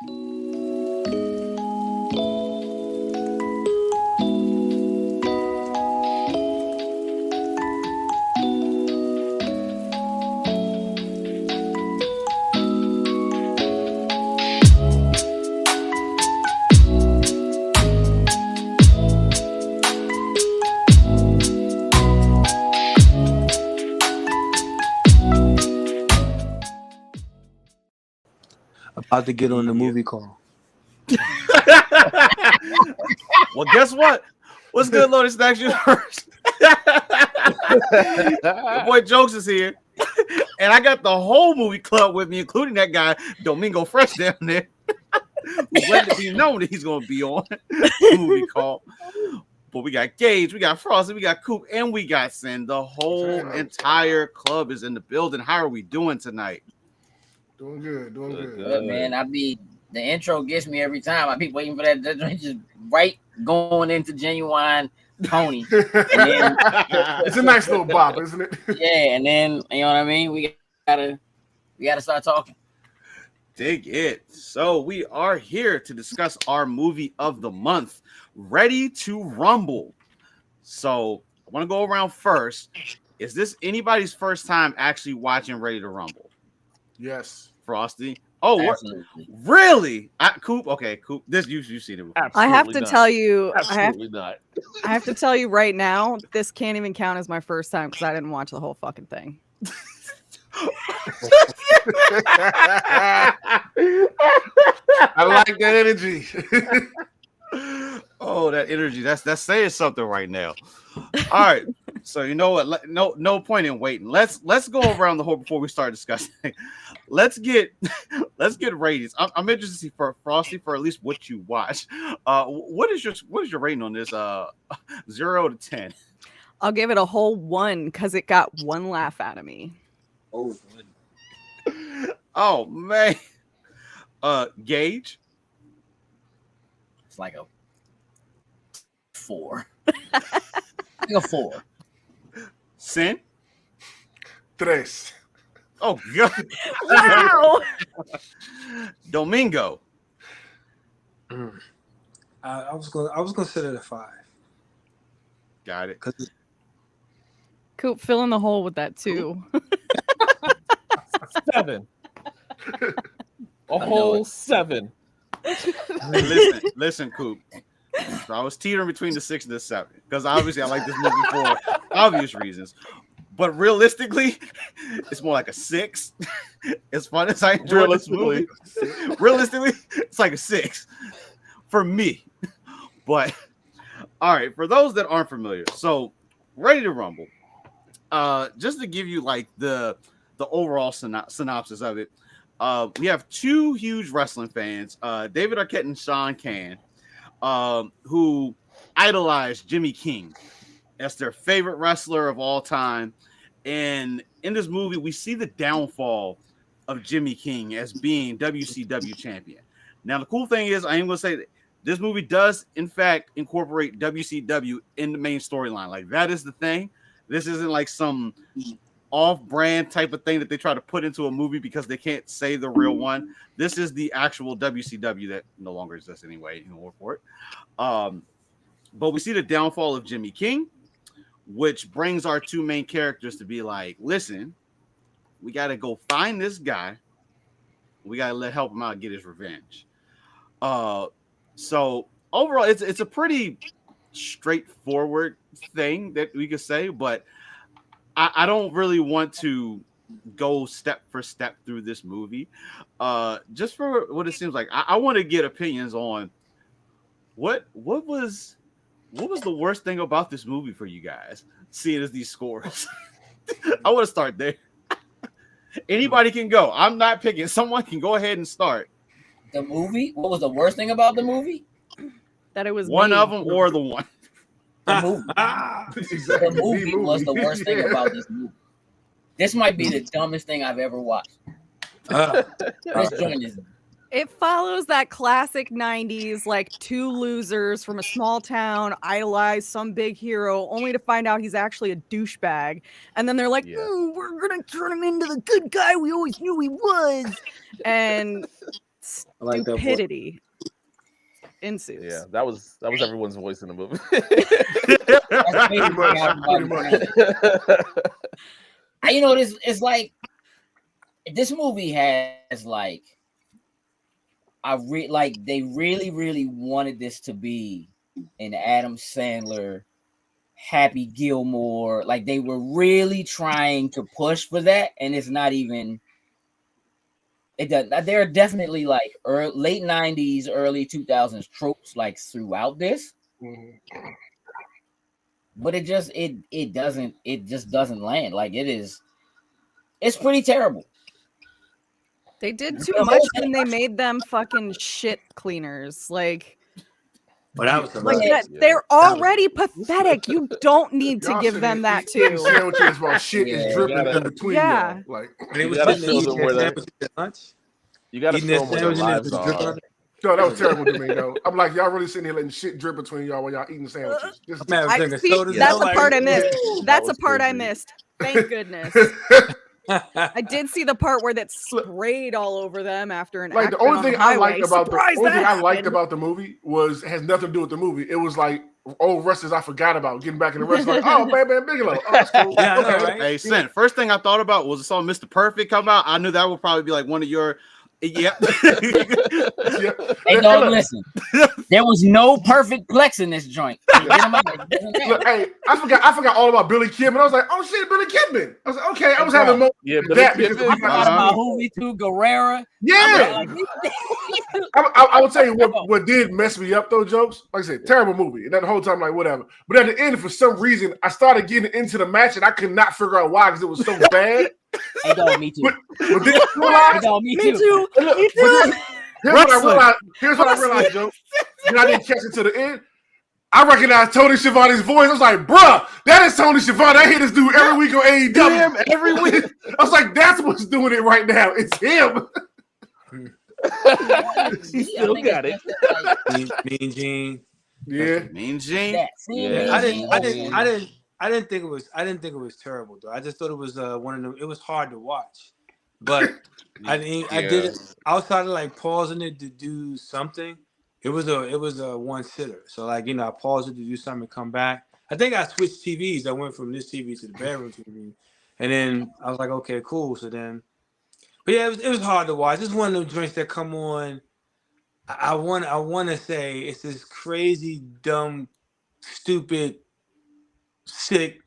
About to get on the movie call. Well, guess what? What's good, Loaded Snacks Universe? Your boy Jokes is here. And I got the whole movie club with me, including that guy, Domingo Fresh, down there. Who's letting it be known that he's going to be on the movie call. But we got Gage, we got Frosty, we got Coop, and we got Sin. The whole entire club is in the building. How are we doing tonight? Doing good, doing good. Good, man. The intro gets me every time. I be waiting for that just right going into Genuine Tony. Then, it's a nice little bop, isn't it? Yeah, and then you know what I mean. We gotta start talking. Dig it. So we are here to discuss our movie of the month, Ready to Rumble. So I want to go around first. Is this anybody's first time actually watching Ready to Rumble? Yes. Frosty. Oh, really? Coop. Okay, Coop. This you've seen it before. I have to tell you. Absolutely not. I have to tell you right now. This can't even count as my first time because I didn't watch the whole fucking thing. I like that energy. Oh, that energy. That's saying something right now. All right. So you know what? No point in waiting. Let's go around the whole before we start discussing. Let's get ratings. I'm interested to see for Frosty for at least what you watch. What is your rating on this? 0 to 10. I'll give it a whole 1 because it got 1 laugh out of me. Oh man. Gage. It's like a 4. Like a 4. Sin. 3. Oh God! Wow. Domingo. I was gonna set it at 5. Got it. Coop, fill in the hole with that too. 7. A whole 7. Listen, Coop. So I was teetering between the 6 and the 7 because obviously I like this movie for obvious reasons. But realistically, it's more like a 6. As fun as I enjoy this movie, realistically, it's like a 6 for me. But all right, for those that aren't familiar, so Ready to Rumble. Just to give you like the overall synopsis of it, we have 2 huge wrestling fans, David Arquette and Sean Can, who idolize Jimmy King as their favorite wrestler of all time. And in this movie, we see the downfall of Jimmy King as being WCW champion. Now, the cool thing is, I am going to say that this movie does, in fact, incorporate WCW in the main storyline. Like, that is the thing. This isn't like some off-brand type of thing that they try to put into a movie because they can't say the real one. This is the actual WCW that no longer exists anyway in order for it. But we see the downfall of Jimmy King, which brings our 2 main characters to be like, listen, we got to go find this guy. We got to help him out, get his revenge. So overall, it's a pretty straightforward thing that we could say, but I don't really want to go step for step through this movie. Just for what it seems like, I want to get opinions on what was the worst thing about this movie for you guys, seeing as these scores. I want to start there. Anybody can go. I'm not picking. Someone can go ahead and start. The movie? What was the worst thing about the movie? That it was one of them or the one. The movie. The movie was the worst thing about this movie. This might be the dumbest thing I've ever watched. This joint is. It follows that classic 90s, like 2 losers from a small town idolize some big hero only to find out he's actually a douchebag. And then they're like, we're going to turn him into the good guy we always knew he was. And I like that voice. stupidity ensues. Yeah, that was everyone's voice in the movie. That's basically you know, this it's like this movie has like they really wanted this to be an Adam Sandler, Happy Gilmore. Like they were really trying to push for that, and it's not even. It does. There are definitely like late 90s, early 2000s tropes like throughout this, but it just doesn't land. Like it's pretty terrible. They did too much when they made them fucking shit cleaners. Like, But that was like hilarious. they're already pathetic. You don't need to Y'all give said them that eating too. Sandwiches while shit Yeah, is dripping gotta- in between. Yeah. Y'all. Like, They was You gotta sitting show there them where eating that- sandwiches at lunch. You got to Eating show that them where sandwich their and lives it's dripping are. on it. yo, that was terrible to me, though. I'm like, y'all really sitting here letting shit drip between y'all while y'all eating sandwiches. This is Man, I drinking see, sodas, that's though, the like- part I missed. That's was the part I crazy. missed. Thank goodness. I did see the part where that sprayed all over them after an like the accident only on thing the I highway. liked about Surprise, the only thing that I liked happened. about the movie has nothing to do with the movie. It was like old wrestlers I forgot about getting back in the wrestling. Like, oh, Bam Bam Bigelow. Oh, that's cool. Yeah, I know, Okay. right? Hey, Sen, first thing I thought about was I saw Mr. Perfect come out. I knew that would probably be like one of your. Yeah. Yeah. Hey, dog, listen. There was no perfect plex in this joint. You get 'em out there. Look, hey, I forgot all about Billy Kidman. I was like, oh shit, Billy Kidman. I was like, okay, I was having moments Yeah, with but that because I forgot about Hoovy too, Guerrera. yeah. I will tell you what did mess me up though, jokes. Like I said, terrible movie. And that whole time, like whatever. But at the end, for some reason, I started getting into the match and I could not figure out why because it was so bad. Hey, dog, me too. But then I Hey, realized, dog, me Me too. too. and look, Me but too. then- here's what I realized, Joe. And I didn't catch it to the end. I recognized Tony Schiavone's voice. I was like, bruh, that is Tony Schiavone. I hear this dude every week on AEW. Him every week. I was like, that's what's doing it right now. It's him. He still got it. Mean Gene. Yeah. Mean Gene. Yeah. I didn't think it was terrible though. I just thought it was one of them. It was hard to watch, but I did it outside of like pausing it to do something. It was a one sitter. So like I paused it to do something and come back. I think I switched TVs. I went from this TV to the bedroom TV, and then I was like, okay, cool. So then, but yeah, it was hard to watch. It's one of them joints that come on. I want to say it's this crazy, dumb, stupid, sick.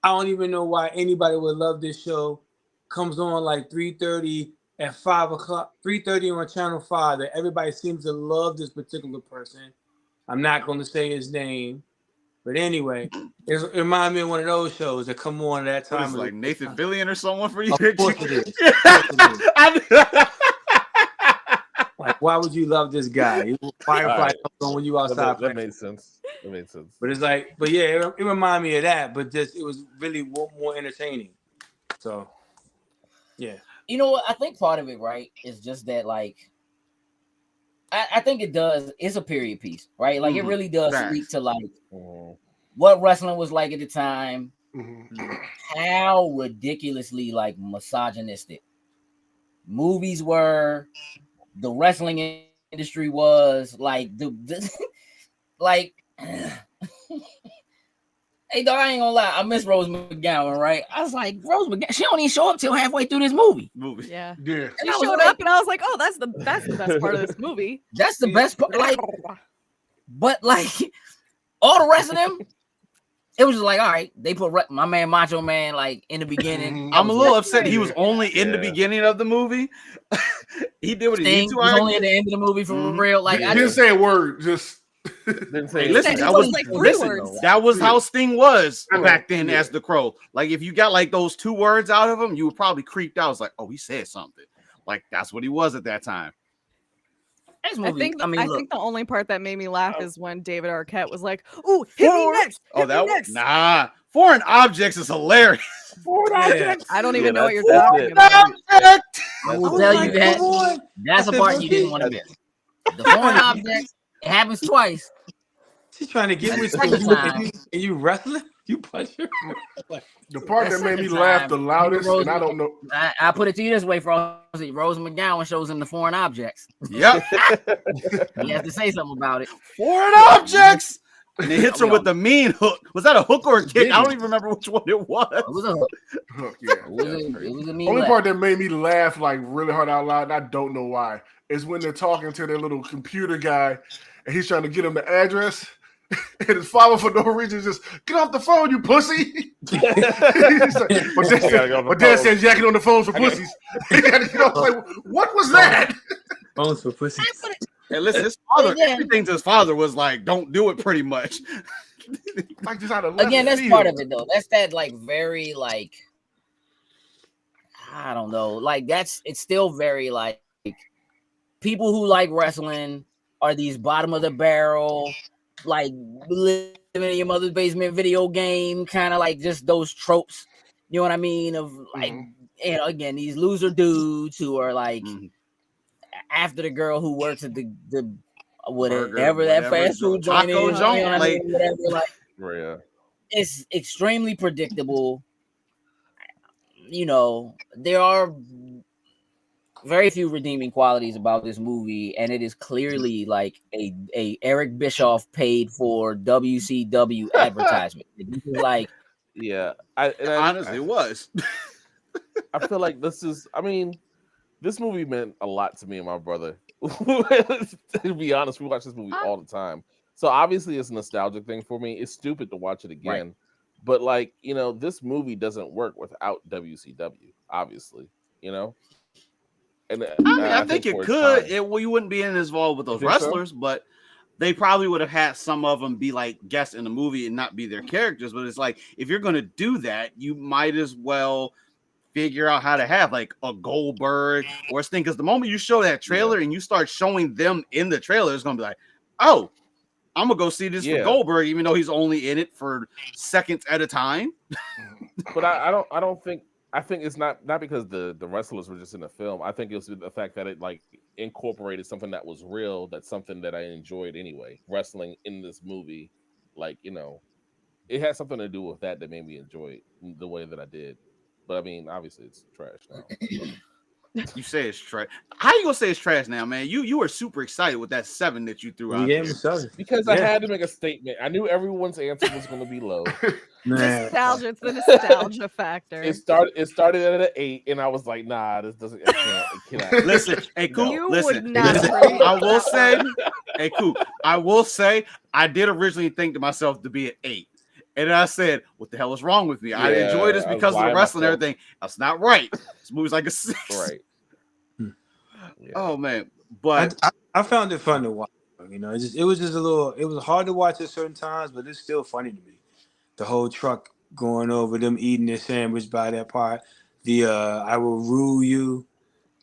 I don't even know why anybody would love this show. Comes on like 3:30 at 5 o'clock, 3:30 on Channel 5. That everybody seems to love this particular person. I'm not going to say his name, but anyway, it reminds me of one of those shows that come on at that What time. is it, like Nathan Fillion or someone for you? Of course it is. Of course it is. Like, why would you love this guy? Firefly comes on when you outside. That made sense. That made sense. But it's like, but yeah, it reminded me of that. But just it was really more entertaining. So, yeah. You know what? I think part of it, right, is just that like I think it does. It's a period piece, right? Like it really does Facts. speak to like what wrestling was like at the time, how ridiculously like misogynistic movies were, the wrestling industry was, like the like. Hey, dog, I ain't gonna lie. I miss Rose McGowan, right? I was like, Rose McGowan, she don't even show up till halfway through this movie. Yeah. Yeah. She And I was showed like- up and I was like, oh, that's the best part of this movie. That's the best part. Like, but like all the rest of them, it was just like, all right, they put my man Macho Man like in the beginning. I'm a little upset he was only in the Yeah. beginning of the movie. He did what he Sting needed to. was I only at the end of the movie for Mhm. real. Like, I Didn't just, say a word. Just Didn't say Hey, listen, He that was was like three listen, words. that was how Sting was I know. back then Yeah. as the Crow. Like if you got like those 2 words out of him, you were probably creeped out. It's like, oh, he said something. Like that's what he was at that time. this I movie, think I mean, look, think the only part that made me laugh is when David Arquette was like, "Ooh, hit me next! Oh, Hit that me was next!" nah. Foreign objects is hilarious. Yeah. I don't Yeah, even know what you're that's talking it. about. I will I was tell like, you that come on. that's a I said, part "Bro, you didn't want to miss. The foreign objects, it happens twice. She's trying to get with Second you, time. and you wrestling? You punch her. The part That's that made me second laugh time. the loudest, Rose- and I don't know. I put it to you this way, Frosty. Rose McGowan shows him the foreign objects. Yep. He has to say something about it. Foreign objects. And it hits her We with the mean hook. Was that a hook or a kick? Did I he? don't even remember which one it It was was. a hook. Yeah. It was a mean Only laugh. part that made me laugh like really hard out loud, and I don't know why, is when they're talking to their little computer guy, and he's trying to get him the address, and his father for no reason just get off the phone, you pussy. He's like, but dad says jacking on the phone for pussies. He gotta get off. Like, what was that? Phones for pussy. And listen, his father, Again. everything to his father was like, don't do it pretty much. Like just out of left Again, that's field. part of it though. That's that like very like I don't know. Like it's still very like people who like wrestling are these bottom of the barrel, like living in your mother's basement video game, kind of like just those tropes. You know what I mean? Of like, you know, again, these loser dudes who are like after the girl who works at the whatever that fast food joint Taco is, joint, you know what I like- mean? Whatever, like Yeah. it's extremely predictable. You know, there are very few redeeming qualities about this movie, and it is clearly like a Eric Bischoff paid for WCW advertisement. This is like Yeah. Honestly, it was. I feel like this is, I mean, this movie meant a lot to me and my brother. To be honest, we watch this movie all the time. So obviously it's a nostalgic thing for me. It's stupid to watch it again. Right. But like, you know, this movie doesn't work without WCW, obviously, you know? And I think it for its could. time- You wouldn't be involved with those You think so? wrestlers, but they probably would have had some of them be like guests in the movie and not be their characters. But it's like, if you're going to do that, you might as well figure out how to have like a Goldberg or something. Because the moment you show that trailer and you start showing them in the trailer, it's going to be like, oh, I'm going to go see this for Yeah. Goldberg, even though he's only in it for seconds at a time. But I don't think, I think it's not because the wrestlers were just in the film. I think it was the fact that it like incorporated something that was real. That's something that I enjoyed anyway. Wrestling in this movie, like, you know, it had something to do with that made me enjoy it the way that I did. But I mean, obviously it's trash now. You say it's trash. How you gonna say it's trash now, man? You were super excited with that 7 that you threw out. We gave there. him 7. Because I Yeah. had to make a statement. I knew everyone's answer was going to be low. Man. Nostalgia. It's the nostalgia factor. It started at an 8, and I was like, nah, this doesn't. It cannot. Listen, hey, cool. You Listen, would not listen. agree with I will that say, one. hey, cool. I will say, I did originally think to myself to be at 8, and then I said, "What the hell is wrong with me? I Yeah, enjoy this I was because of the lying wrestling and myself. everything. That's not right. This movie's like a 6. Right. Yeah. Oh man, but I found it fun to watch. You know, it was just a little. It was hard to watch at certain times, but it's still funny to me. The whole truck going over them eating their sandwich by that part. The I will rule you.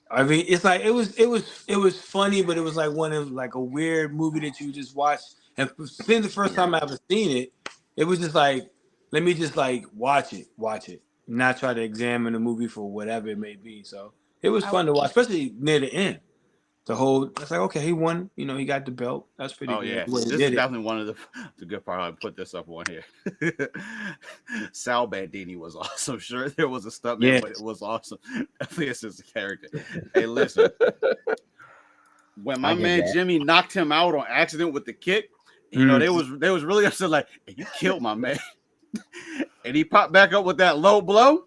I mean, it's like it was funny, but it was like one of like a weird movie that you just watched. And since the first time I ever seen it, it was just like, let me just like watch it, not try to examine the movie for whatever it may be. So it was fun to watch, especially near the end. The whole, it's like, okay, he won. You know, he got the belt. That's pretty oh good. yeah, the way this he is did it. definitely one of the good part. I put this up on here. Sal Bandini was awesome. Sure, there was a stuntman, Yeah. but it was awesome. Definitely a sense of character. Hey, listen, when my I get man that. Jimmy knocked him out on accident with the kick, you know, they was really upset. Like, hey, you killed my man, and he popped back up with that low blow.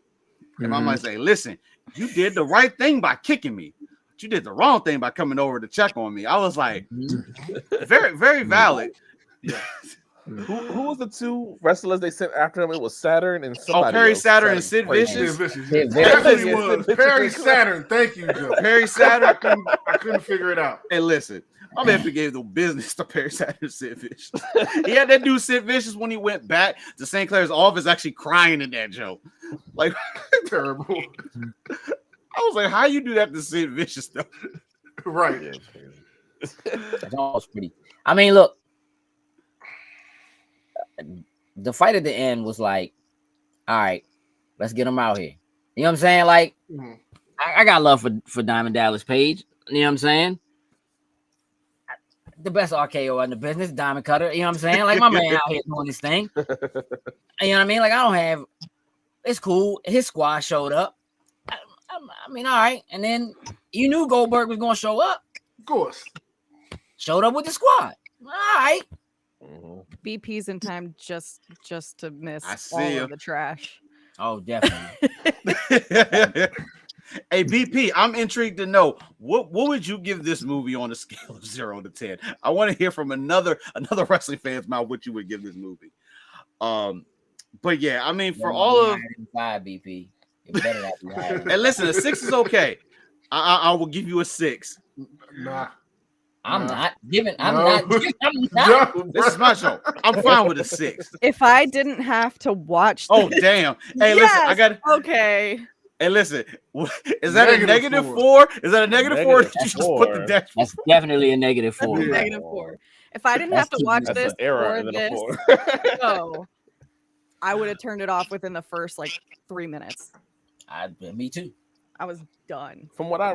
And my might say, listen, you did the right thing by kicking me. You did the wrong thing by coming over to check on me. I was like, very, very valid. Who was the 2 wrestlers they sent after him? It was Saturn and somebody. Perry else. Saturn and Somebody Sid crazy. Vicious? Vicious. Yeah, Definitely very- was. Perry Saturn. Thank you, Joe. Perry Saturn. I couldn't figure it out. Hey, listen, my man gave the business to Perry Saturn and Sid Vicious. He had that dude Sid Vicious when he went back to St. Clair's office actually crying in that joke. Like, Terrible. I was like, how you do that to Sid Vicious though? Right. Yeah, it was crazy. It's almost pretty. I mean, look, the fight at the end was like, all right, let's get him out here. You know what I'm saying? Like, Mhm. I got love for Diamond Dallas Page. You know what I'm saying? the best RKO in the business, Diamond Cutter. You know what I'm saying? Like, my man out here doing this thing. You know what I mean? Like, I don't have. It's cool. His squad showed up. I mean, all right. And then you knew Goldberg was going to show up. Of course. Showed up with the squad. All right. BP's in time just to miss I see all you. of the trash. Oh, definitely. Hey, BP, I'm intrigued to know what would you give this movie on a scale of 0 to 10? I want to hear from another wrestling fan's mouth what you would give this movie. But yeah, I mean, for all of 5 BP, it better not be higher. and listen, a 6 is okay. I will give you a 6. Nah. I'm No. not giving. I'm No. not. I'm not. No, This is my show. I'm fine with a 6. If I didn't have to watch Oh this, damn! Hey, listen, I Yes! got. okay. Hey, listen, is that a Negative -4? Is that a -4? Did you just put the -4. dash? That's definitely a negative That's 4. a Yeah. -4. If I didn't have to That's watch too- That's this an error or and then a this 4. show, I would have turned it off within the first like 3 minutes. Me too. I was done. From what I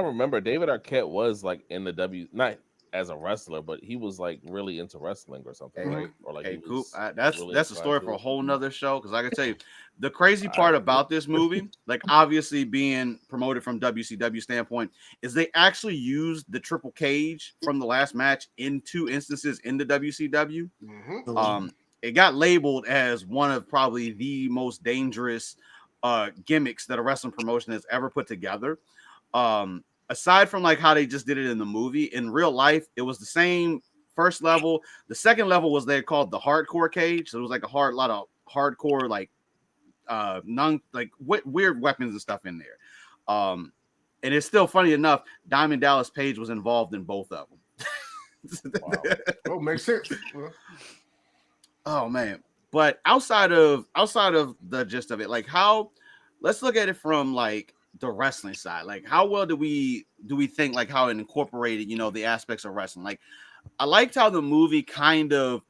remember, David Arquette was like in the not as a wrestler, but he was like really into wrestling or something, Hey, right? Or like Hey, he Coop, was that's really a inclined story to for a it. whole nother show. Because I can tell you, the crazy part about this movie, like obviously being promoted from WCW standpoint, is they actually used the triple cage from the last match in 2 instances in the WCW. Mhm. It got labeled as one of probably the most dangerous gimmicks that a wrestling promotion has ever put together. Aside from like how they just did it in the movie, in real life, it was the same first level. The second level was they called the hardcore cage. So it was like a lot of hardcore, like weird weapons and stuff in there. And it's still funny enough, Diamond Dallas Page was involved in both of them. Wow. Oh, makes sense. Well, Oh man. But outside of the gist of it, like let's look at it from like the wrestling side. Like how well do we think like how it incorporated, the aspects of wrestling? Like I liked how the movie kind of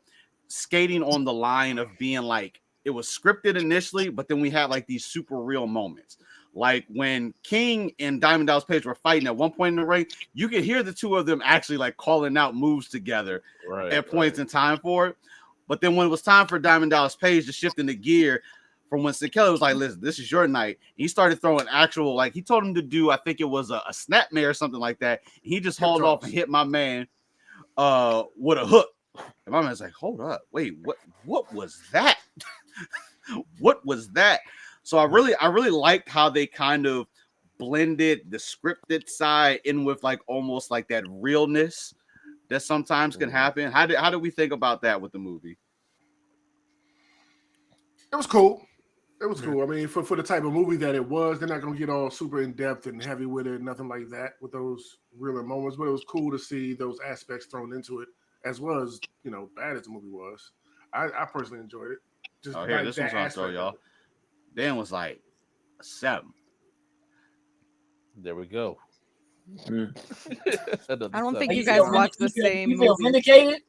skating on the line of being like it was scripted initially, but then we had like these super real moments. Like when King and Diamond Dallas Page were fighting at one point in the ring, you could hear the two of them actually like calling out moves together Right, at points right. in time for it. But then when it was time for Diamond Dallas Page to shift into gear from when Sid Kelly was like, listen, this is your night. He started throwing actual, like he told him to do, I think it was a snapmare or something like that. He just hauled off and hit my man with a hook. And my man's like, hold up, wait, what was that? What was that? So I really liked how they kind of blended the scripted side in with like almost like that realness that sometimes can happen. How do we think about that with the movie? it was cool. It was cool. I mean, for the type of movie that it was, they're not gonna get all super in depth and heavy with it, nothing like that with those realer moments. But it was cool to see those aspects thrown into it, as well as bad as the movie was. I personally enjoyed it. Just Oh, here, like this that one's on aspect throw, of y'all. it. Dan was like a 7. There we go. I don't think you feel guys watch the same You feel movie. vindicated?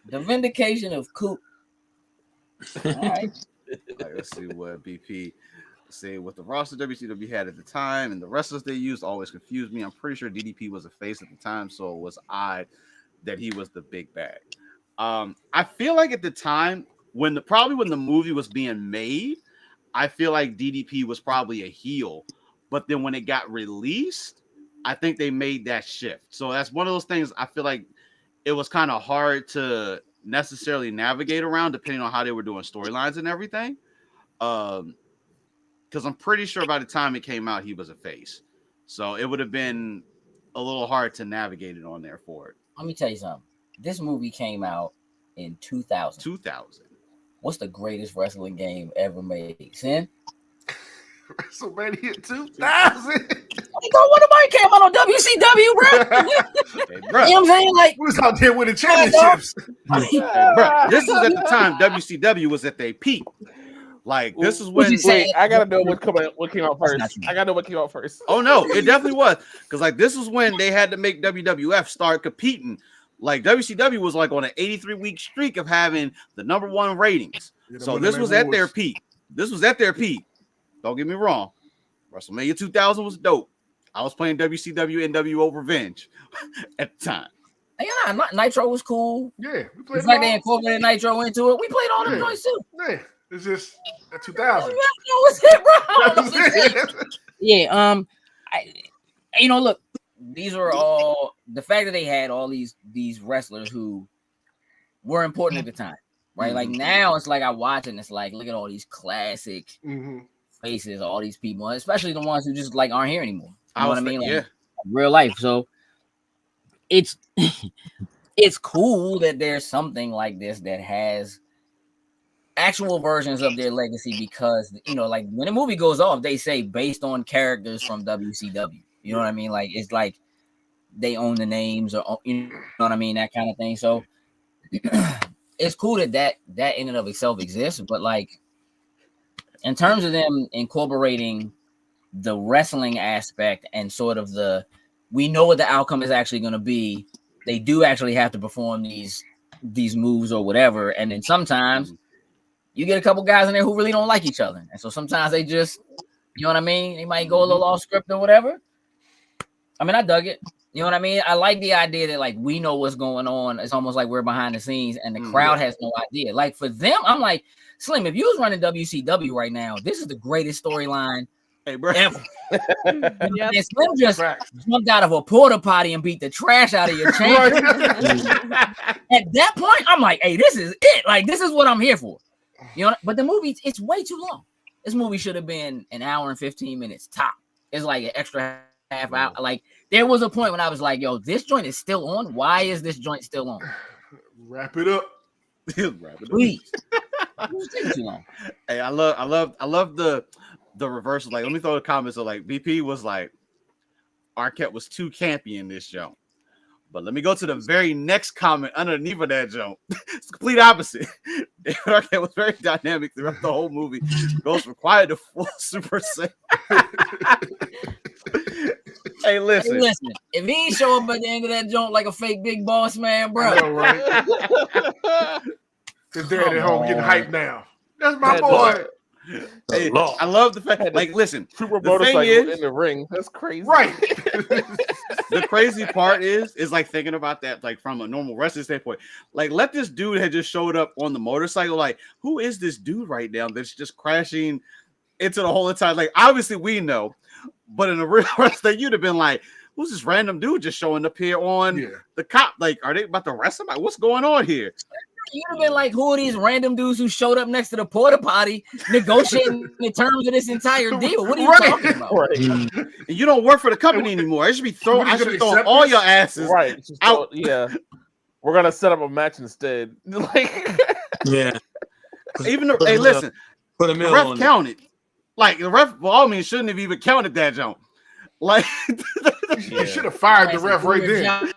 The vindication of Coop. All right. Like, let's see what BP say what the roster WCW had at the time and the wrestlers they used always confused me. I'm pretty sure DDP was a face at the time, so it was odd that he was the big bag. I feel like at the time when the movie was being made, I feel like DDP was probably a heel, but then when it got released, I think they made that shift. So that's one of those things I feel like it was kind of hard to necessarily navigate around depending on how they were doing storylines and everything. Because I'm pretty sure by the time it came out, he was a face. So it would have been a little hard to navigate it on there for it. Let me tell you something. This movie came out in 2000. 2000. What's the greatest wrestling game ever made? Sin? WrestleMania 2000. What nobody came out on WCW, bro? Hey, You bro. know what I'm saying? Like, We was out there winning championships. Bro, this is at the time WCW was at their peak. Like this is when you say? Wait, I gotta know what came out That's first. not true. I gotta know what came out first. Oh no, it definitely was. Because like this is when they had to make WWF start competing. Like WCW was like on an 83-week streak of having the #1 ratings. So this was at their peak. This was at their peak. Don't get me wrong. WrestleMania 2000 was dope. I was playing WCW NWO Revenge at the time. Yeah, Nitro was cool. Yeah, we played It's like they all. incorporated Nitro into it. We played all the Yeah. joints too. Yeah, it's just at 2000. What's it, bro? That's it. Yeah. Look, these are all the fact that they had all these wrestlers who were important at the time, right? Like now, it's like I watch and it's like, look at all these classic faces, all these people, especially the ones who just like aren't here anymore. You know what I mean? Like, real life. So it's it's cool that there's something like this that has actual versions of their legacy, because like when a movie goes off, they say based on characters from WCW. You know what I mean? Like it's like they own the names, or you know what I mean, that kind of thing. So it's cool that in and of itself exists, but like in terms of them incorporating the wrestling aspect and sort of we know what the outcome is actually going to be. They do actually have to perform these moves or whatever, and then sometimes you get a couple guys in there who really don't like each other, and so sometimes they just, you know what I mean, they might go a little off script or whatever. I mean, I dug it. You know what I mean? I like the idea that like we know what's going on. It's almost like we're behind the scenes and the crowd has no idea. Like for them, I'm like, Slim, if you was running WCW right now, this is the greatest storyline ever. And Slim just jumped out of a porta potty and beat the trash out of your champion. At that point, I'm like, hey, this is it. Like, this is what I'm here for. You know, but the movie, it's way too long. This movie should have been an hour and 15 minutes top. It's like an extra half hour. Like, there was a point when I was like, yo, this joint is still on. Why is this joint still on? Wrap it up. Please. It was taking too long. Hey, I love the reversal. Like, let me throw the comments. So, like, VP was like, Arquette was too campy in this joint. But let me go to the very next comment underneath of that joint. It's the complete opposite. David Arquette was very dynamic throughout the whole movie. Goes from quiet to full Super Saiyan. Hey, listen. If he ain't show up at the end of that joint like a fake big boss man, bro. I know, right? His dad at home getting hyped now. That's my boy. Hey, I love the fact, like, listen, Super the motorcycle thing is, in the ring. That's crazy. Right. The crazy part is like thinking about that, like from a normal wrestling standpoint. Like, let this dude had just showed up on the motorcycle. Like, who is this dude right now that's just crashing into the whole entire? Like, obviously we know, but in a real wrestling, you'd have been like, who's this random dude just showing up here on the cop? Like, are they about to wrestle? Like, what's going on here? You'd have been like, who are these random dudes who showed up next to the porta potty negotiating the terms of this entire deal? What are you talking about? Right. And you don't work for the company anymore. I should be throwing all your asses out. Yeah. We're gonna set up a match instead. Like, yeah. Even though, hey, listen, put a the ref counted. Like, the ref, well, all means, shouldn't have even counted that jump. Like, you should have fired the ref right then.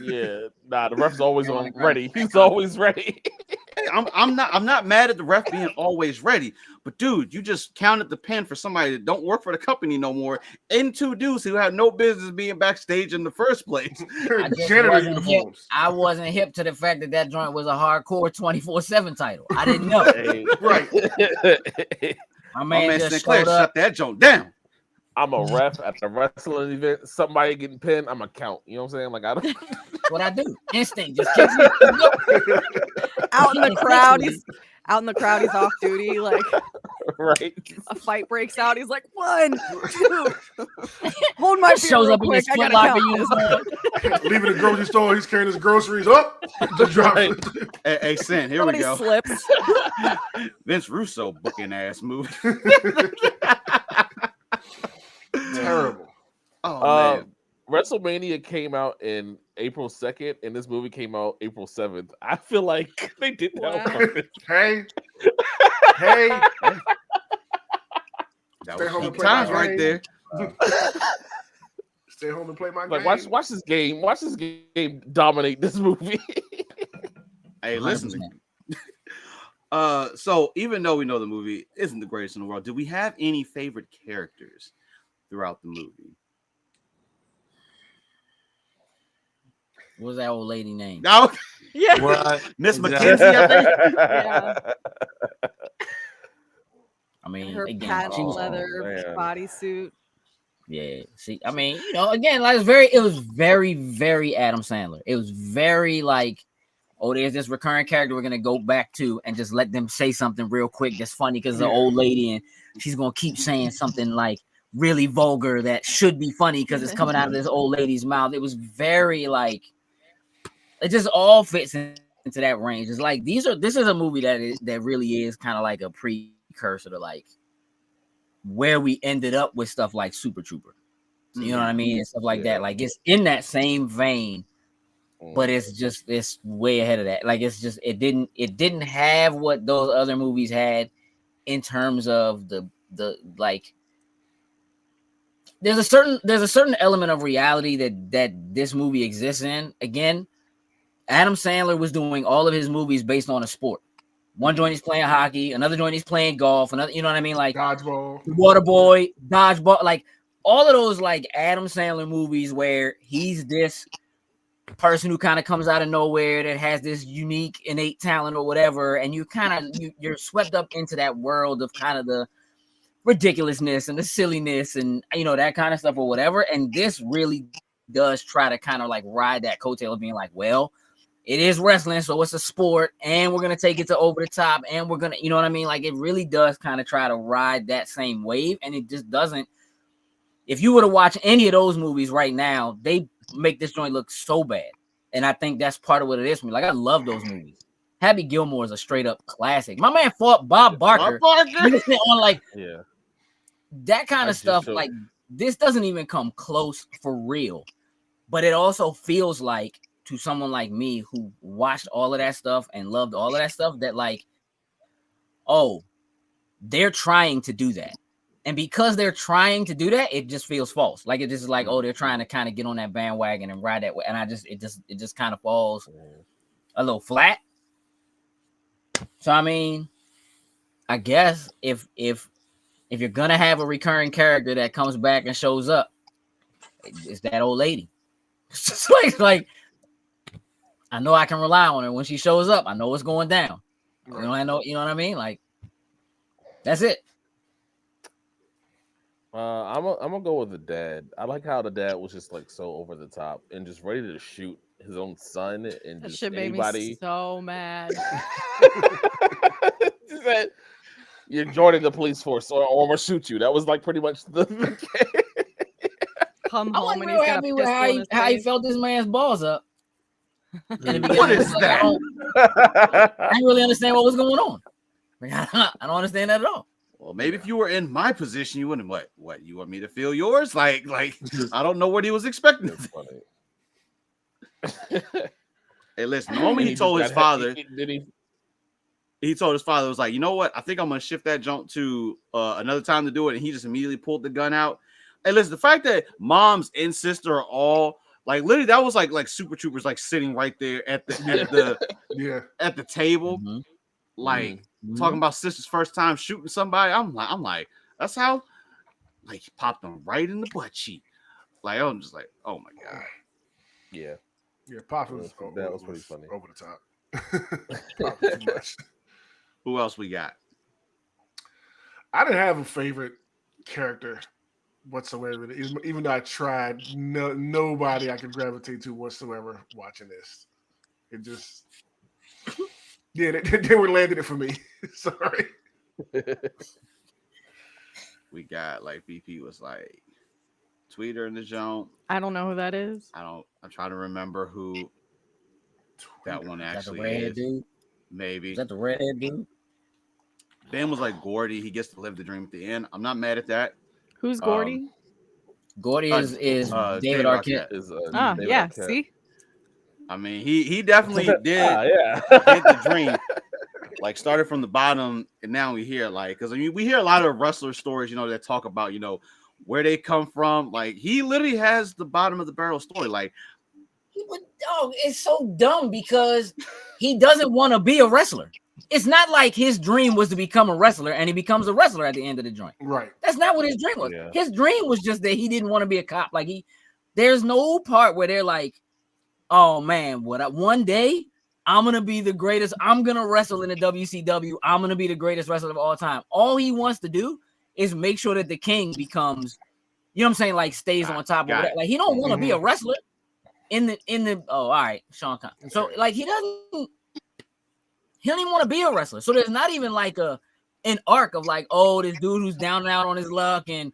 Yeah, nah, the ref's always on ready. He's always ready. I'm not mad at the ref being always ready, but dude, you just counted the pin for somebody that don't work for the company no more, and two dudes who had no business being backstage in the first place. I wasn't hip to the fact that joint was a hardcore 24/7 title. I didn't know. Right. My man just Sinclair showed up. shut that joint down. I'm a ref at a wrestling event. Somebody getting pinned, I'm a count. You know what I'm saying? Like, I don't. That's what I do. Instinct just kicks me. Out in the crowd, he's off duty. Like, right. A fight breaks out. He's like, 1, 2. Hold my beer shows real up in quick. his I Foot gotta Locker count uniform. Leaving the grocery store, he's carrying his groceries up. Hey, Sin, here Somebody we go. slips. Vince Russo booking ass movie. Terrible. Oh man. WrestleMania came out in April 2nd, and this movie came out April 7th. I feel like they did that on purpose. Hey. That Stay was home peak and play times my right game. there. Stay home and play my Like, game. watch this game. Watch this game dominate this movie. Hey, listen. So even though we know the movie isn't the greatest in the world, do we have any favorite characters throughout the movie? What was that old lady name? No, Yeah. What? Miss Exactly. McKenzie, I think. Yeah. I mean, Her again, patent she was leather man. bodysuit. Yeah. See, I mean, again, like it was very, very Adam Sandler. It was very like, oh, there's this recurring character we're gonna go back to and just let them say something real quick that's funny because the old lady and she's gonna keep saying something like really vulgar that should be funny because it's coming out of this old lady's mouth. It was very like, it just all fits into that range. It's like this is a movie that really is kind of like a precursor to like where we ended up with stuff like Super Trooper. You know what I mean? And stuff like that. Like it's in that same vein, but it's way ahead of that. Like it's just it didn't have what those other movies had in terms of the like there's a certain element of reality that this movie exists in. Again, Adam Sandler was doing all of his movies based on a sport. One joint he's playing hockey, another joint he's playing golf, another, you know what I mean? Like Dodgeball, Waterboy, Dodgeball, like all of those like Adam Sandler movies where he's this person who kind of comes out of nowhere that has this unique innate talent or whatever, and you kind of you're swept up into that world of kind of the ridiculousness and the silliness and that kind of stuff or whatever. And this really does try to kind of like ride that coattail of being like, well, it is wrestling, so it's a sport, and we're gonna take it to over the top, and we're gonna, you know what I mean? Like it really does kind of try to ride that same wave, and it just doesn't. If you were to watch any of those movies right now, they make this joint look so bad, and I think that's part of what it is for me. Like I love those movies. Happy Gilmore is a straight up classic. My man fought Bob Barker. On like that kind of stuff. Like this doesn't even come close for real, but it also feels like, to someone like me who watched all of that stuff and loved all of that stuff, that like, oh, they're trying to do that. And because they're trying to do that, it just feels false. Like it just is like, oh, they're trying to kind of get on that bandwagon and ride that way. And it just kind of falls a little flat. So I mean, I guess if you're gonna have a recurring character that comes back and shows up, it's that old lady. It's just like I know I can rely on her when she shows up. I know what's going down. I know, you know what I mean? Like, that's it. I'm gonna go with the dad. I like how the dad was just like so over the top and just ready to shoot his own son and That just shit made anybody. me so mad. Said, you're joining the police force, or I'm gonna shoot you. That was like pretty much the. Come I home wasn't and real he's got a happy with pistol in his how he face. felt this man's balls up. What is that? I didn't really understand what was going on. Like, I don't understand that at all. Well, maybe if you were in my position, you wouldn't. What? You want me to feel yours? Like I don't know what he was expecting. That's funny. Hey, listen. The moment he told his father, did he? He told his father, was like, you know what? I think I'm gonna shift that jump to another time to do it, and he just immediately pulled the gun out. Hey, listen. The fact that mom's and sister are all like literally, that was like Super Troopers, like sitting right there at the at the table, like talking about sister's first time shooting somebody. I'm like, that's how, like, he popped them right in the butt cheek. Like I'm just like, oh my god. Yeah. Pop was that was pretty funny. Over the top. Pop was too much. Who else we got? I didn't have a favorite character whatsoever. Even though I tried, nobody I could gravitate to whatsoever watching this. It just, they were landing it for me. Sorry. We got like BP was like Tweeter in the zone. I don't know who that is. I'm trying to remember who that one actually is. Dude? Maybe. Is that the redhead dude? Ben was like Gordy. He gets to live the dream at the end. I'm not mad at that. Who's Gordy? Gordy is David Arquette. David Yeah. Arquette. See, I mean, he definitely did yeah. get the dream. Like started from the bottom, and now we hear like, because I mean, we hear a lot of wrestler stories, that talk about where they come from. Like he literally has the bottom of the barrel story. Like, it's so dumb because he doesn't want to be a wrestler. It's not like his dream was to become a wrestler and he becomes a wrestler at the end of the joint. Right. That's not what his dream was. Yeah. His dream was just that he didn't want to be a cop. Like there's no part where they're like, oh man, one day I'm going to be the greatest. I'm going to wrestle in the WCW. I'm going to be the greatest wrestler of all time. All he wants to do is make sure that the king becomes, you know what I'm saying, like stays on top of got that. it. Like he don't want to be a wrestler in the all right, Sean Connery. So like he don't even want to be a wrestler. So there's not even like an arc of like, oh, this dude who's down and out on his luck and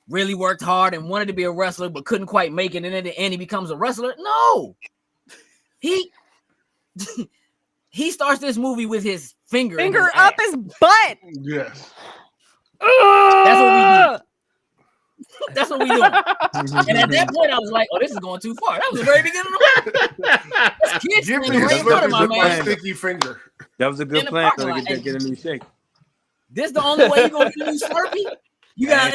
really worked hard and wanted to be a wrestler but couldn't quite make it, and at the end he becomes a wrestler. No, he he starts this movie with his finger up his butt. Yes. That's what we do. That's what we do. And at that point, I was like, "Oh, this is going too far." That was the very beginning of the movie. This kid's Give me screaming his right in front of my my man. sticky finger. That was a good In the plan parking to lot. get a new shake. This the only way you gonna get a new Slurpee? You got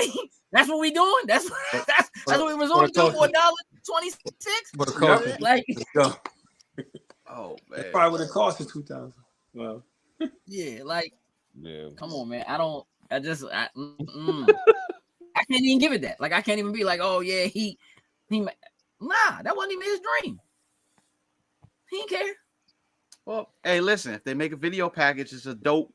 that's what we doing. That's what we resorting to for $1.26. But cost Like, let's go. Oh man. It probably would have cost us $2,000. Well, yeah, like, Yeah. come on, man. I can't even give it that. Like, I can't even be like, oh yeah, nah, that wasn't even his dream. He didn't care. Well, hey, listen, if they make a video package, it's a dope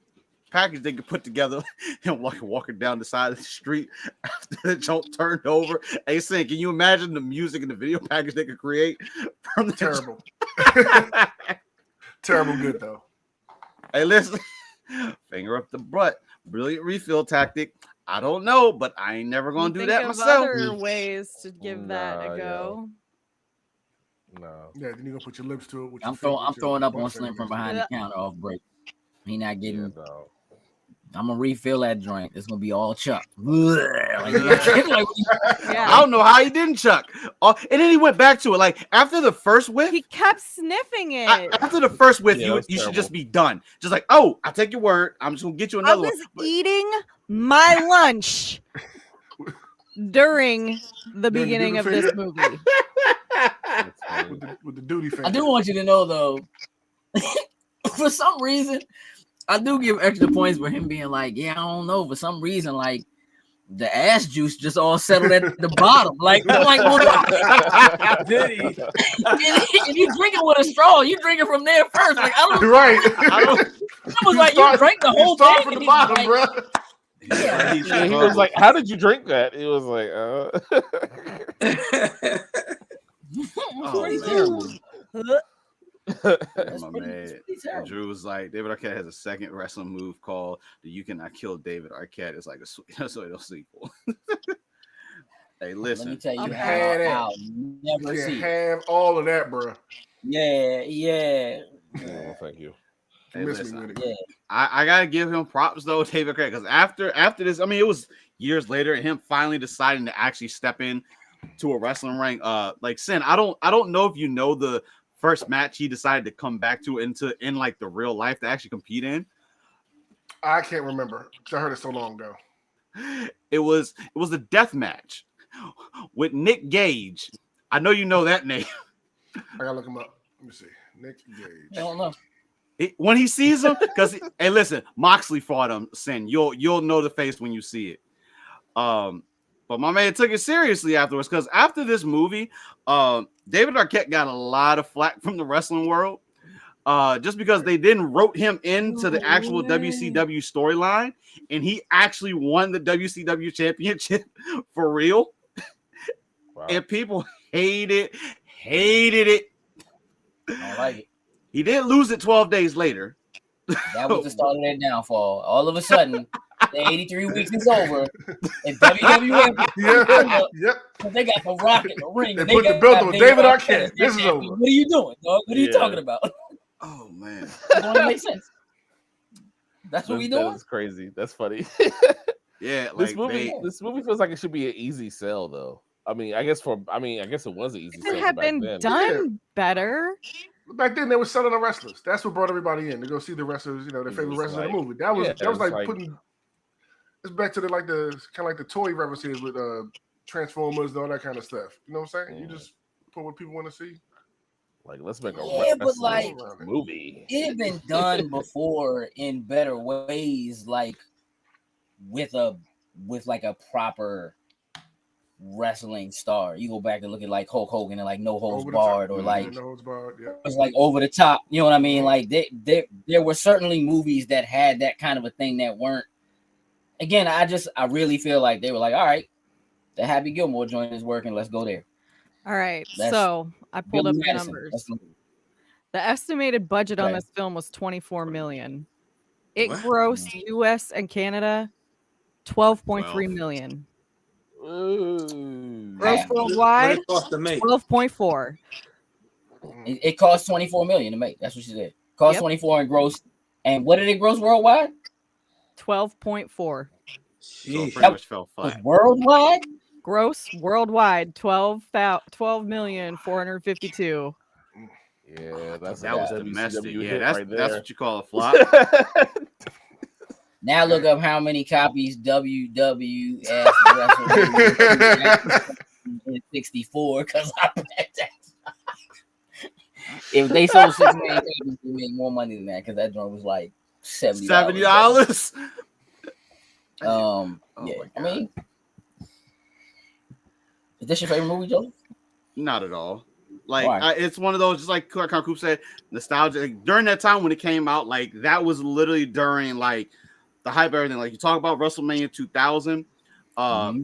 package they could put together. Him like walking down the side of the street after the jump turned over. Hey, Sin, can you imagine the music and the video package they could create from the Terrible. Terrible good though. Hey, listen, finger up the butt. Brilliant refill tactic. I don't know, but I ain't never gonna do Think that of myself. other ways to give that Nah, a go. No. Yeah, then you gonna put your lips to it. With I'm your throwing up on finger. Slim from behind the counter off break. He not Yeah, getting. no. I'm gonna refill that joint. It's gonna be all Chuck. Yeah. I don't know how he didn't chuck. And then he went back to it. Like after the first whiff, He kept sniffing it. after the first whiff, Yeah, you that's should terrible. just be done. Just like, oh, I'll take your word. I'm just gonna get you I another was one. eating my lunch during the Then you beginning do of the this finger? movie. That's funny. with the duty finger. I do want you to know though, for some reason, I do give extra points for him being like, yeah, I don't know. For some reason, like the ass juice just all settled at the bottom. Like, I'm like, well, did he? if you drink it with a straw, you drink it from there first. Like, I don't. Right. I don't. I was like, you drank the whole start thing. from and the he's bottom, like, bro. Yeah. Yeah, he was like, "How did you drink that?" He was like, Oh, pretty man. terrible. My That's man, pretty terrible. Drew was like, David Arquette has a second wrestling move called the "You Cannot Kill David Arquette." It's like a sequel. Hey, Let me listen. tell you I'm how had it. I'll never You see. can have all of that, bro. Yeah. "Oh, thank you." Hey, You miss listen. me with it. Yeah. I gotta give him props though, David Arquette, because after this, I mean, it was years later, and him finally deciding to actually step in to a wrestling ring. Like Sin, I don't know if you know the first match he decided to come back to in like the real life to actually compete in. I can't remember because I heard it so long ago. It was a death match with Nick Gage. I know you know that name. I gotta look him up. Let me see. Nick I Gage. don't know. When he sees him, because hey, listen, Moxley fought him. Sin, you'll know the face when you see it. But my man took it seriously afterwards, because after this movie, David Arquette got a lot of flack from the wrestling world, just because they didn't wrote him into the actual WCW storyline, and he actually won the WCW championship for real. Wow. And people hated it. I don't like it. He did lose it 12 days later. That was the start of their downfall. All of a sudden, the 83 weeks is over, and WWF, Yep. they got the Rock in the ring. They and put the got belt on David Arquette. They're This is happy. over. What are you doing, dog? What are you Yeah. talking about? Oh man. It don't make sense. That's what we That doing. is crazy. That's funny. Yeah, this like movie feels like it should be an easy sell, though. I guess it was an easy It sell could have back been then. done better. Back then, they were selling the wrestlers. That's what brought everybody in to go see the wrestlers. You know, their It favorite was wrestlers in like- the movie. That was yeah, it was like like- putting. It's back to the kind of like the toy references with Transformers and all that kind of stuff. You know what I'm saying? You Mhm. just put what people want to see. Like, let's make a Yeah, but wrestling like- movie. It had been done before in better ways, like with like a proper wrestling star. You go back and look at like Hulk Hogan and like No Holds Over the top. Barred, or like No Holds Barred. Yeah. it's like over the top. You know what I mean? Like there were certainly movies that had that kind of a thing that weren't. Again, I really feel like they were like, all right, The Happy Gilmore joint is working. Let's go there. All right. That's So I pulled Billy up the Madison. numbers. That's The estimated budget on Okay. this film was 24 million. It What? grossed US and Canada 12.3 12. million. Ooh. Gross Damn. What worldwide it cost to make? 12.4. It cost 24 million to make. That's what she said. Cost Yep. 24 and gross. And what did it gross worldwide? 12.4. So Jeez. it pretty much fell flat. Worldwide? Gross worldwide 12,452. Yeah, that's That was a domestic. WCW Yeah, hit that's right that's there. what you call a flop. Now look up how many copies WWF WrestleMania in 64 because I bet that. If they sold 6 million copies, they make more money than that because that joint was like $70. $70. Yeah, my I mean, is this your favorite movie, Joe? Not at all. Like Why? it's one of those, just like Coop said, nostalgia. Like, during that time when it came out, like that was literally during like the hype of everything. Like you talk about WrestleMania 2000,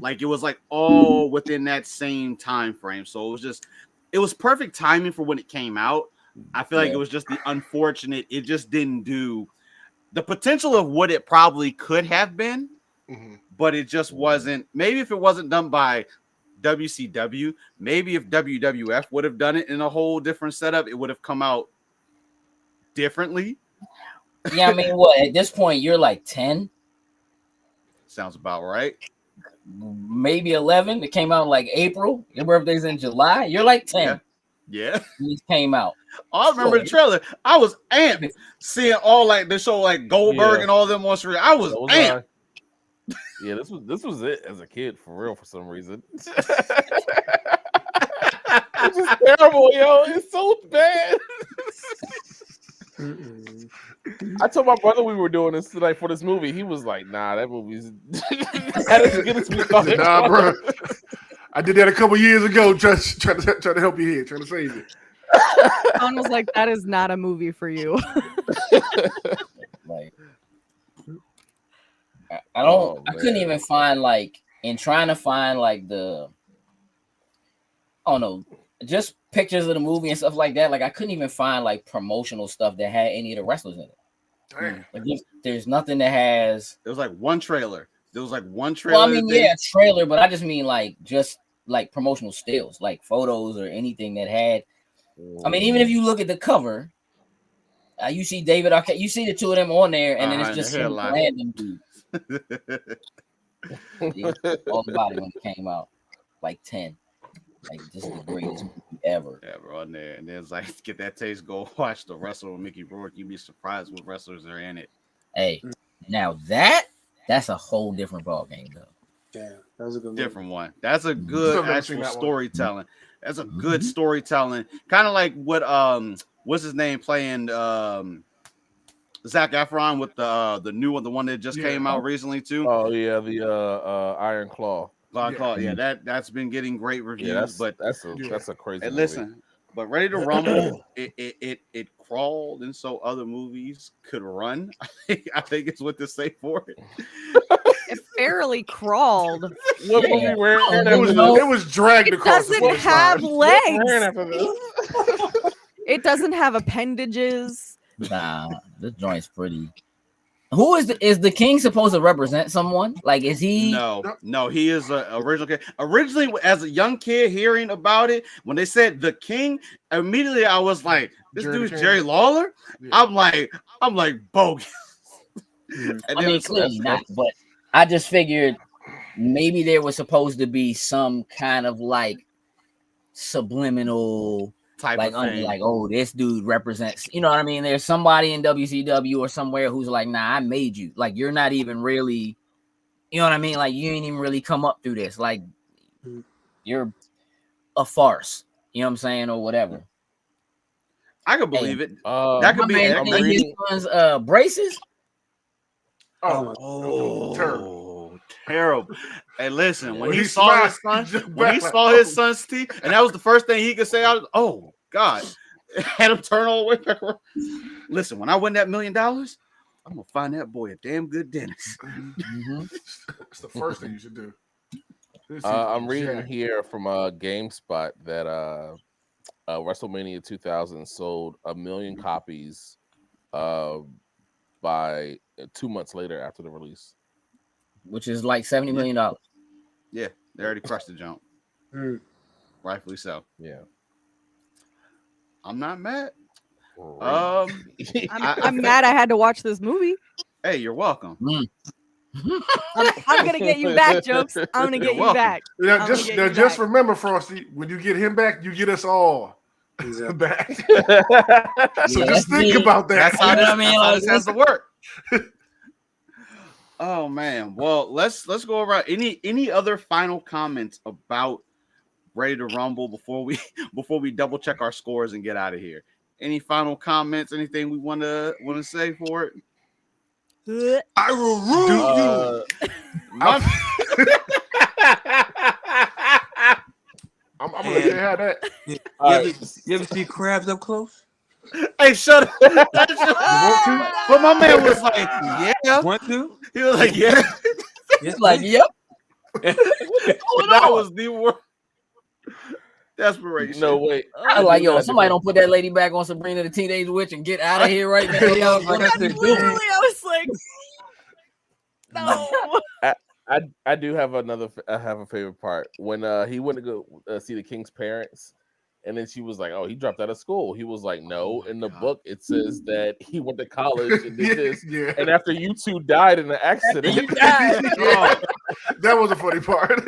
like it was like all within that same time frame. So it was perfect timing for when it came out. I feel like Yeah. it was just the unfortunate. It just didn't do the potential of what it probably could have been, but it just wasn't. Maybe if it wasn't done by WCW, maybe if WWF would have done it in a whole different setup, it would have come out differently. Yeah, I mean, what at this point you're like 10, Sounds about right. maybe 11. It came out in like April. Your birthday's in July. You're like 10. Yeah. These came out. I remember the trailer. I was amped seeing all like the show, like Goldberg and all them on screen. I was amped. Yeah, this was it as a kid for real for some reason. It's just terrible, yo. It's so bad. I told my brother we were doing this tonight for this movie. He was like, "Nah, that movie's that is as good as we thought." Nah, bro. I did that a couple years ago, trying to help you here, trying to save it. Sean was like, that is not a movie for you. Like, I don't. I couldn't even find like in trying to find like the. Oh no, just pictures of the movie and stuff like that. Like I couldn't even find like promotional stuff that had any of the wrestlers in it. Damn. Like, there's nothing that has. There was like one trailer. There was like one trailer. Well, I mean, yeah, trailer, but I just mean like just like promotional stills, like photos or anything that had. I mean, even if you look at the cover, you see David Arquette, you see the two of them on there, and then it's just some random dude. Yeah, all the body when it came out, like 10. Like this is the greatest movie ever. Yeah, bro, on there, and then it's like get that taste. Go watch the wrestler with Mickey Rourke. You'd be surprised what wrestlers are in it. Hey, now that's a whole different ball game though. Yeah, that was a good Different one. That's a good Still never seen actual that one. storytelling. That's a good storytelling. Kind of like what what's his name playing Zac Efron with the new one, the one that just came out recently too. Oh yeah, the Iron Claw. Yeah, that's been getting great reviews. Yeah, that's a crazy. And movie. listen, but Ready to Rumble, it crawled, and so other movies could run. I think it's what to say for it. It barely crawled. What movie ran It was dragged It across the doesn't finish have line. legs. It doesn't have appendages. Nah, this joint's pretty. Who is the king supposed to represent someone? Like, is he? No, he is a original kid. Originally, as a young kid, hearing about it, when they said the king, immediately I was like, "This dude's Jerry Lawler." Yeah. I'm like bogus. I mean, clearly not, but I just figured maybe there was supposed to be some kind of like subliminal type like of thing. Like, oh, this dude represents, you know what I mean? There's somebody in WCW or somewhere who's like, nah, I made you. Like, you're not even really, you know what I mean? Like, you ain't even really come up through this. Like, you're a farce. You know what I'm saying? Or whatever. I could believe it. That could be his son's braces. Oh, terrible. Hey, listen, when he saw his son's teeth, and that was the first thing he could say out, oh God, had him turn all the way back around. Listen, when I win that $1 million, I'm gonna find that boy a damn good dentist. It's the first thing you should do. I'm reading here from GameSpot that WrestleMania 2000 sold 1 million copies by 2 months later after the release, which is like $70 million. Yeah, they already crushed the jump. Rightfully so. Yeah, I'm not mad. I'm mad I had to watch this movie. Hey, you're welcome. I'm gonna get you back, Jokes. I'm gonna get you back. Now, just remember, Frosty, when you get him back, you get us all back. So just think about that. That's how this has to work. Oh man. Well, let's go around. Any other final comments about Ready to Rumble before we double check our scores and get out of here? Any final comments? Anything we want to say for it? I will rule you. I'm gonna let you have that. You ever see crabs up close? Hey, shut up. But my man was like, yeah. Want to? He was like, yeah. It's like, yep. That was the worst. Desperation. No way. I was like, yo, somebody don't put that lady back on Sabrina the Teenage Witch and get out of here right now. Yo, I was like, no. I do have a favorite part when he went to go see the King's parents, and then she was like, "Oh, he dropped out of school." He was like, "No, in the book it says that he went to college and did this, and after you two died in an accident." That was a funny part.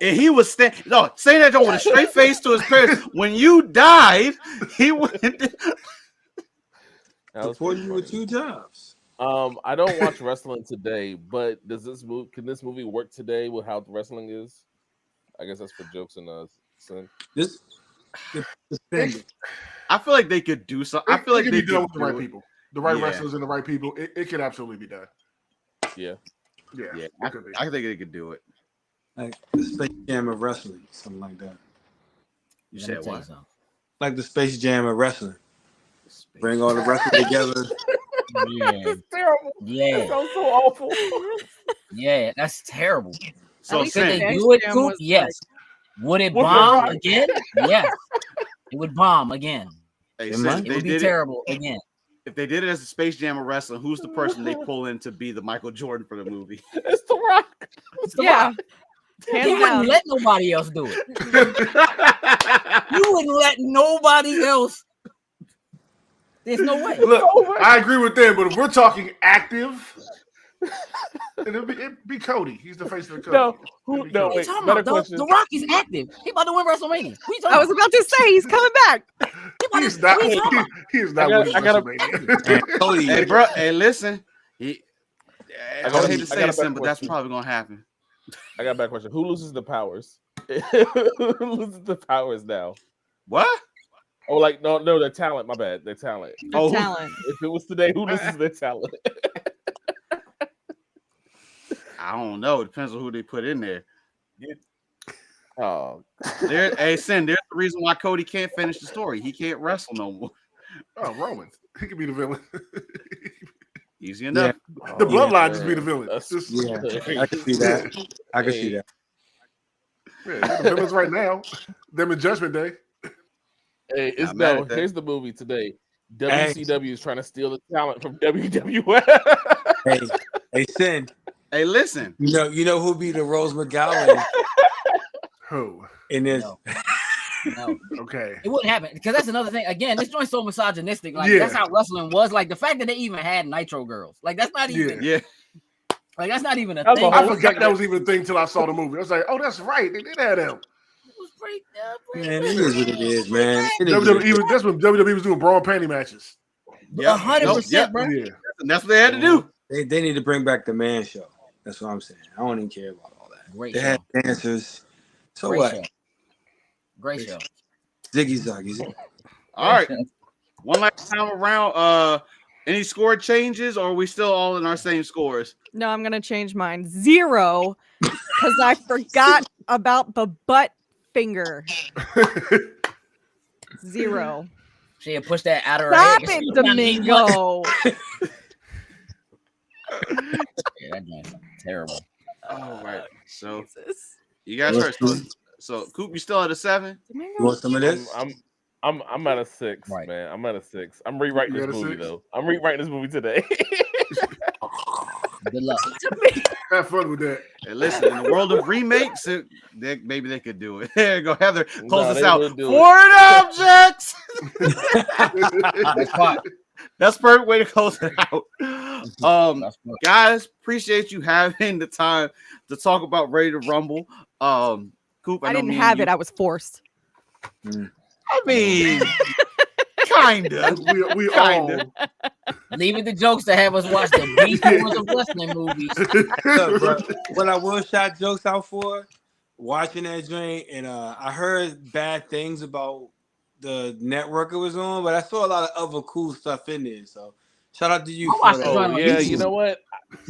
And he was saying that with a straight face to his parents. When you died, he went. Supporting you with 2 jobs. I don't watch wrestling today, but can this movie work today with how wrestling is? I guess that's for Jokes and Sin. I feel like they could do something. I feel like they could be done with the right people, the right wrestlers and the right people. It could absolutely be done. Yeah. I think they could do it. Like the Space Jam of wrestling, something like that. You said what? Like the Space Jam of wrestling. Bring all the wrestlers together. Yeah. It's terrible. Yeah. That sounds so awful. Yeah, that's terrible. So could they do it too? Yes. Would it bomb again? Yes. It would bomb again. Hey, it would be terrible again. If they did it as a Space Jam of wrestling, who's the person they pull in to be the Michael Jordan for the movie? It's The Rock. Yeah. He wouldn't let nobody else do it. You wouldn't let nobody else. There's no way. Look, I agree with them, but if we're talking active, it'd be Cody. He's the face of the Cody. Wait, The Rock is active. He about to win WrestleMania. I was about to say he's coming back. He's not winning WrestleMania. Cody, hey, bro. Hey, listen. I hate to say it, but that's probably gonna happen. I got a bad question. Who loses the powers? Who loses the powers now? What? Oh, like no, their talent. My bad, their talent. Talent. If it was today, who loses their talent? I don't know. It depends on who they put in there. Oh, hey, Sin. There's the reason why Cody can't finish the story. He can't wrestle no more. Oh, Roman. He could be the villain. Easy enough. Yeah. The bloodline just be the villain. I can see that. I can see that. Yeah, the villains right now. Them in Judgment Day. Hey, here's the movie today. WCW is trying to steal the talent from WWF. Hey, Sin. Hey, listen. You know who'll be the Rose McGowan? Who? In this. No. Okay. It wouldn't happen because that's another thing. Again, this joint's so misogynistic. Like that's how wrestling was. Like the fact that they even had Nitro girls. Like that's not even. Yeah. Like that's not even a thing. I forgot that was even a thing until I saw the movie. I was like, oh, that's right. They did have them. Man, it is what it is, man. That's when WWE was doing bra and panty matches. 100%, bro. Yeah. And that's what they had to do. They need to bring back the man show. That's what I'm saying. I don't even care about all that. Great they show. had dancers. So Great what? Show. Great show. Ziggy Zaggy. All right. One last time around. Any score changes, or are we still all in our same scores? No, I'm gonna change mine. 0 because I forgot about the butt finger. 0. She had pushed that out of her Stop head. it, Domingo. Yeah, that's terrible. All right. So You guys heard. So Coop, you still at a 7? You want some of this? I'm at a 6, Right. man. I'm at a 6. I'm rewriting You this at a movie 6? though. I'm rewriting this movie today. Good luck. Have fun with that. Hey, listen, in the world of remakes, maybe they could do it. There you go, Heather. Close No, this they out. will do it. Foreign objects. That's fine. That's a perfect way to close it out. That's fine. Guys, appreciate you having the time to talk about Ready to Rumble. Coop, I know didn't me and have you- it. I was forced. I mean, kinda. We Kinda. all. Leave it to jokes to have us watch the beast wars of wrestling movies. Look, bro, what I will shout jokes out for watching that joint, and I heard bad things about the network it was on, but I saw a lot of other cool stuff in there. So shout out to you. I For watched that. it on Oh yeah, YouTube. you know what?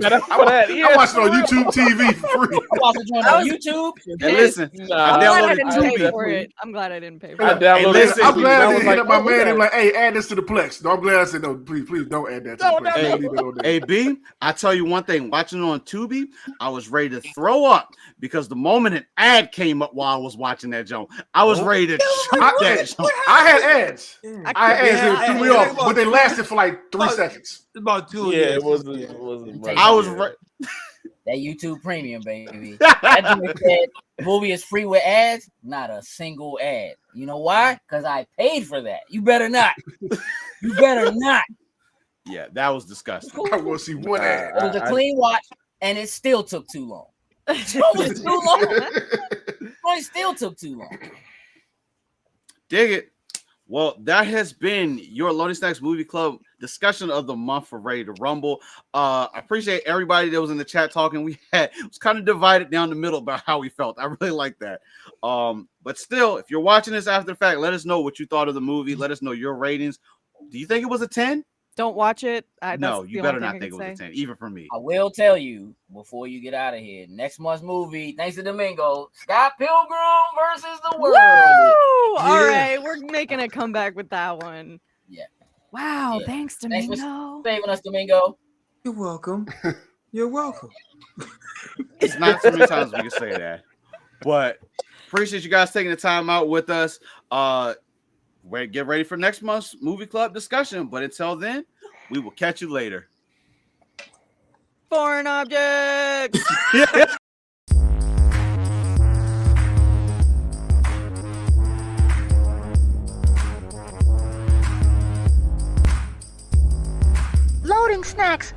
Shout out for that. Yeah, I watched it on YouTube TV for free. I watched it on YouTube. And listen, Nah, I I'm glad I downloaded didn't Tubi. pay for it. I'm glad I didn't pay for I it. downloaded listen, it. I'm glad I was didn't hit up my oh, man. okay. And like, hey, add this to the Plex. No, I'm glad I said no. Please don't add that to No, the Plex. no, Don't leave it on there. Hey B, I tell you one thing. Watching it on Tubi, I was ready to throw up because the moment an ad came up while I was watching that joint, I was ready to choke that joint. I had ads. Yeah. I had ads Yeah, that threw me yeah, off, but they lasted for like 3 seconds. It's about 2 Yeah, years. it was. Yeah. It was. I was ready. That YouTube Premium, baby. That joint said movie is free with ads. Not a single ad. You know why? Because I paid for that. You better not. You better not. Yeah, that was disgusting. I want to see one ad. It was a clean watch, and it still took too long. It was too long. It still took too long. Dig it. Well, that has been your Loading Stacks Movie Club discussion of the month for Ready to Rumble. I appreciate everybody that was in the chat talking. It was kind of divided down the middle about how we felt. I really like that. But still, if you're watching this after the fact, let us know what you thought of the movie. Let us know your ratings. Do you think it was a 10? Don't watch it. No, you better not think it was a 10, even for me. I will tell you before you get out of here. Next month's movie, thanks to Domingo, Scott Pilgrim versus the Woo! World. All Yeah. right, we're making a comeback with that one. Yeah. Wow, Yeah. thanks, Thanks for Domingo. saving us, Domingo. You're welcome. You're welcome. It's not too many times we can say that. But appreciate you guys taking the time out with us. Get ready for next month's movie club discussion. But until then, we will catch you later. Foreign objects. Loading snacks.